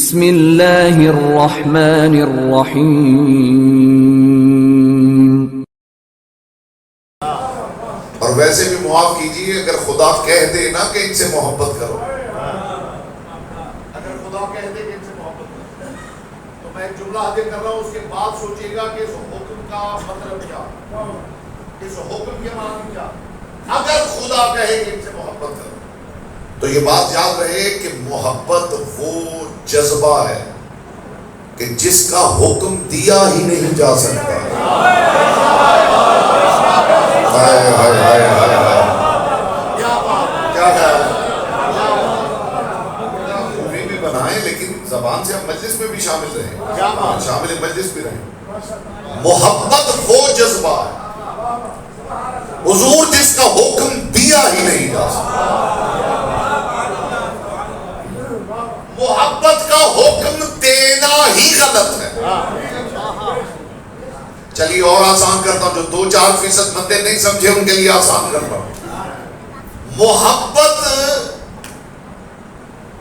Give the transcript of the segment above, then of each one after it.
بسم اللہ الرحمن الرحیم۔ اور ویسے بھی معاف کیجئے اگر خدا کہہ دے نا کہ ان سے محبت کرو، اگر خدا کہہ دے کہ ان سے محبت کرو تو میں ایک جملہ ادا کر رہا ہوں، اس کے بعد سوچیے گا کہ اس حکم کا مطلب کیا، اس حکم کے معنی کیا۔ اگر خدا کہے کہ ان سے محبت کرو تو یہ بات یاد رہے کہ محبت وہ جذبہ ہے کہ جس کا حکم دیا ہی نہیں جا سکتا۔ کیا ہے خوبی بھی بنائیں لیکن زبان سے ہم مجلس میں بھی شامل رہیں، شامل مجلس بھی رہیں۔ محبت وہ جذبہ ہے حضور جس کا حکم دیا ہی نہیں جا سکتا۔ محبت کا حکم دینا ہی غلط ہے۔ چلیے اور آسان کرتا ہوں، جو 2-4% بندے نہیں سمجھے ان کے لیے آسان کرتا ہوں۔ محبت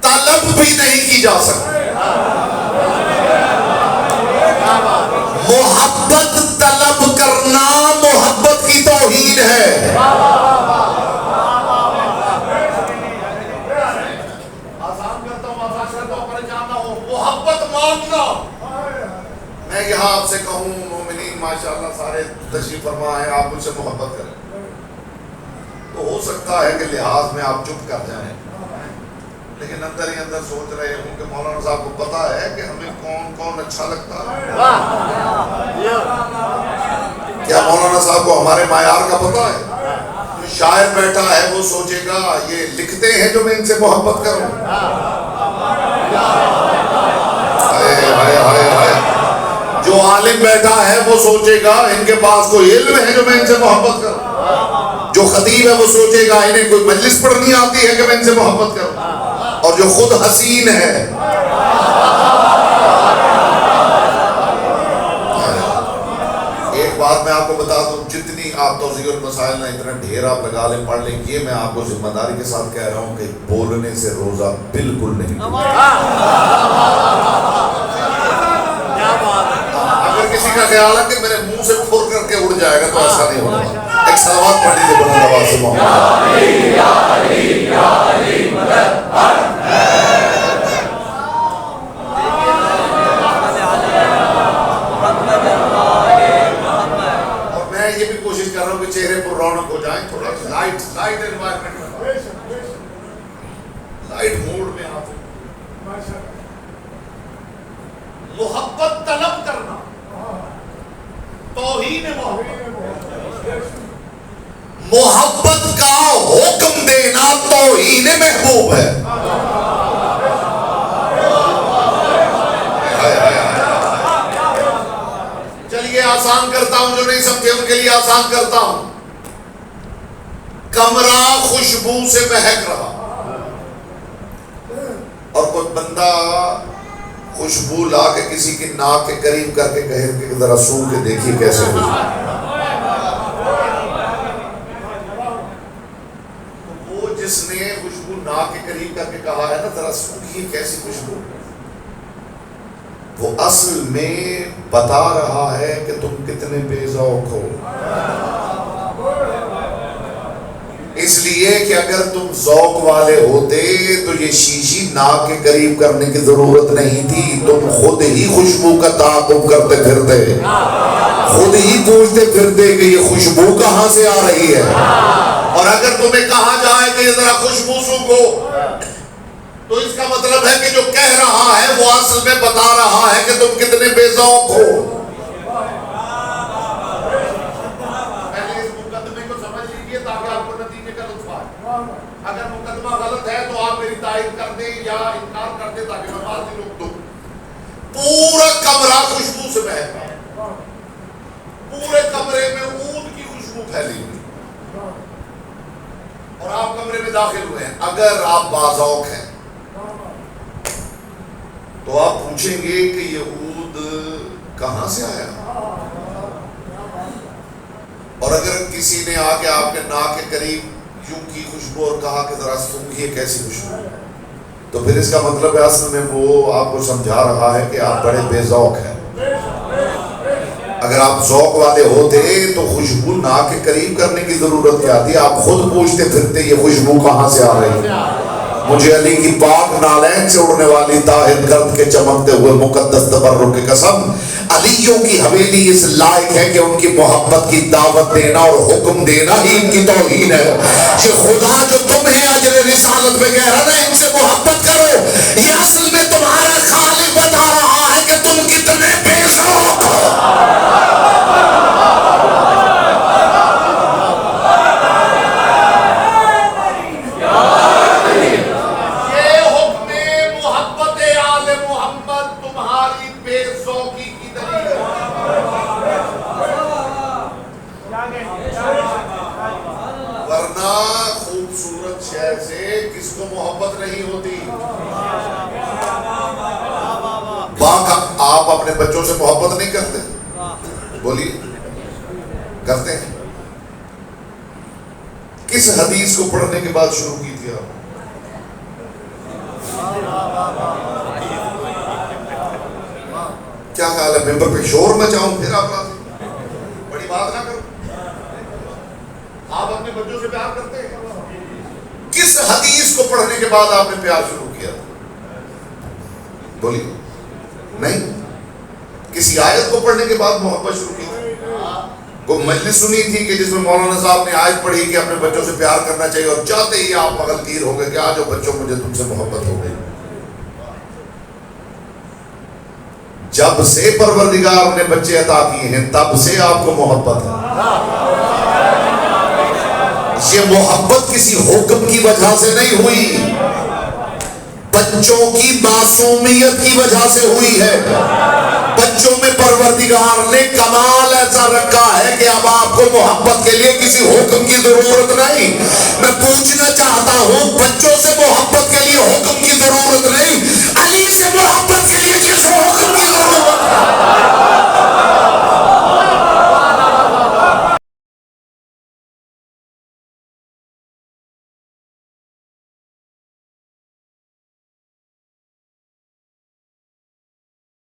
طلب بھی نہیں کی جا سکتی، محبت طلب کرنا محبت کی توہین ہے۔ محبت مانگنا، میں یہاں آپ سے کہوں مومنین ماشاءاللہ سارے تشریف فرما ہے، آپ مجھ سے محبت کریں تو ہو سکتا ہے کہ لحاظ میں آپ چپ کر جائیں، لیکن اندر ہی اندر سوچ رہے ہوں کہ مولانا صاحب کو پتا ہے کہ ہمیں کون کون اچھا لگتا ہے۔ کیا مولانا صاحب کو ہمارے معیار کا پتا ہے؟ جو شاعر بیٹھا ہے وہ سوچے گا یہ لکھتے ہیں جو میں ان سے محبت کروں۔ جو عالم بیٹھا ہے وہ سوچے گا ان کے پاس کوئی علم ہے جو میں ان سے محبت کروں۔ جو خطیب ہے وہ سوچے گا انہیں کوئی مجلس پڑھنی آتی ہے کہ میں ان سے محبت کروں۔ اور جو خود حسین ہے، ایک بات میں آپ کو بتا دوں، جتنی آپ توضیح المسائل نہ اتنا ڈھیر آپ لگا لیں پڑھ لیں، یہ میں آپ کو ذمہ داری کے ساتھ کہہ رہا ہوں کہ بولنے سے روزہ بالکل نہیں ٹوٹتا۔ اگر کسی کا خیال ہے کہ میرے منہ سے پھر کر کے اڑ جائے گا تو ایسا نہیں ہوگا۔ ایک صلوات پڑھ لیجیے بلند آواز سے محمد۔ اور میں یہ بھی کوشش کر رہا ہوں کہ چہرے پر رونق ہو جائیں، تھوڑا لائٹ انوائرمنٹ میں، لائٹ موڈ میں آپ محبت طلب کرنا توہین محبت کا حکم دینا توہین محبوب ہے۔ چلیے آسان کرتا ہوں، جو نہیں سمجھے ان کے لیے آسان کرتا ہوں۔ کمرہ خوشبو سے مہک رہا اور کوئی بندہ خوشبو لا کے کسی کی ناک کے قریب کر کے کہے کہ ذرا سو کے دیکھیے کیسے خوشبو۔ وہ جس نے خوشبو ناک کے قریب کر کے کہا ہے نا ذرا سوکھیے کیسی خوشبو، وہ اصل میں بتا رہا ہے کہ تم کتنے بے ذوق ہو۔ اس لیے کہ اگر تم ذوق والے ہوتے تو یہ شیشی ناک کے قریب کرنے کی ضرورت نہیں تھی، تم خود ہی خوشبو کا تعاقب کرتے پھرتے، خود ہی پوچھتے پھرتے کہ یہ خوشبو کہاں سے آ رہی ہے۔ اور اگر تمہیں کہا جائے کہ ذرا خوشبو سونگھو تو اس کا مطلب ہے کہ جو کہہ رہا ہے وہ اصل میں بتا رہا ہے کہ تم کتنے بے ذوق ہو۔ اگر مقدمہ غلط ہے تو آپ میری تائید کر دیں یا انکار کر دیں تاکہ میں بات ہی روک دوں۔ پورا کمرہ خوشبو سے مہک رہا، پورے کمرے میں عود کی خوشبو پھیلی ہوئی اور آپ کمرے میں داخل ہوئے ہیں۔ اگر آپ باذوق ہیں تو آپ پوچھیں گے کہ یہ عود کہاں سے آیا، اور اگر کسی نے آ کے آپ کے ناک کے قریب یوں کی خوشبو اور کہا کہ ذرا سونگھیے کیسی خوشبو، تو پھر اس کا مطلب ہے اصل میں وہ آپ کو سمجھا رہا ہے کہ آپ بڑے بے ذوق ہیں. اگر آپ ذوق والے ہوتے تو خوشبو ناک کے قریب کرنے کی ضرورت کیا تھی؟ آپ خود پوچھتے پھرتے یہ خوشبو کہاں سے آ رہی ہے. مجھے علی کی پاک نالین سے اڑنے والی طاہر گرد کے چمکتے ہوئے مقدس تبرک کی قسم، علیوں کی حویلی اس لائق ہے کہ ان کی محبت کی دعوت دینا اور حکم دینا ہی ان کی توہین ہے. یہ خدا جو تمہیں اجر رسالت میں کہہ رہا ہے ان سے محبت کرو، یہ اصل میں تمہارا خالق بتا رہا ہے کہ تم کتنے بے ذوق ہو. آپ اپنے بچوں سے محبت نہیں کرتے؟ بولیے کرتے ہیں؟ کس حدیث کو پڑھنے کے بعد شروع کی تھی آپ؟ کیا خیال ہے ممبر پہ شور مچاؤں پھر آپ بڑی بات نہ کرو؟ آپ اپنے بچوں سے پیار کرتے ہیں؟ کس حدیث کو پڑھنے کے بعد آپ نے پیار شروع کیا؟ بولیے. نہیں. کسی آیت کو پڑھنے کے بعد محبت شروع کی تھی؟ کوئی مجلس سنی تھی کہ جس میں مولانا صاحب نے آیت پڑھی کہ اپنے بچوں سے پیار کرنا چاہیے اور چاہتے ہی آپ مغل گیر ہو گئے کہ آجو بچوں مجھے تم سے محبت ہو گئی؟ جب سے پروردگار نے بچے عطا کیے ہیں تب سے آپ کو محبت ہے. یہ محبت کسی حکم کی وجہ سے نہیں ہوئی، بچوں کی معصومیت کی وجہ سے ہوئی ہے. بچوں میں پروردگار نے کمال ایسا رکھا ہے کہ اب آپ کو محبت کے لیے کسی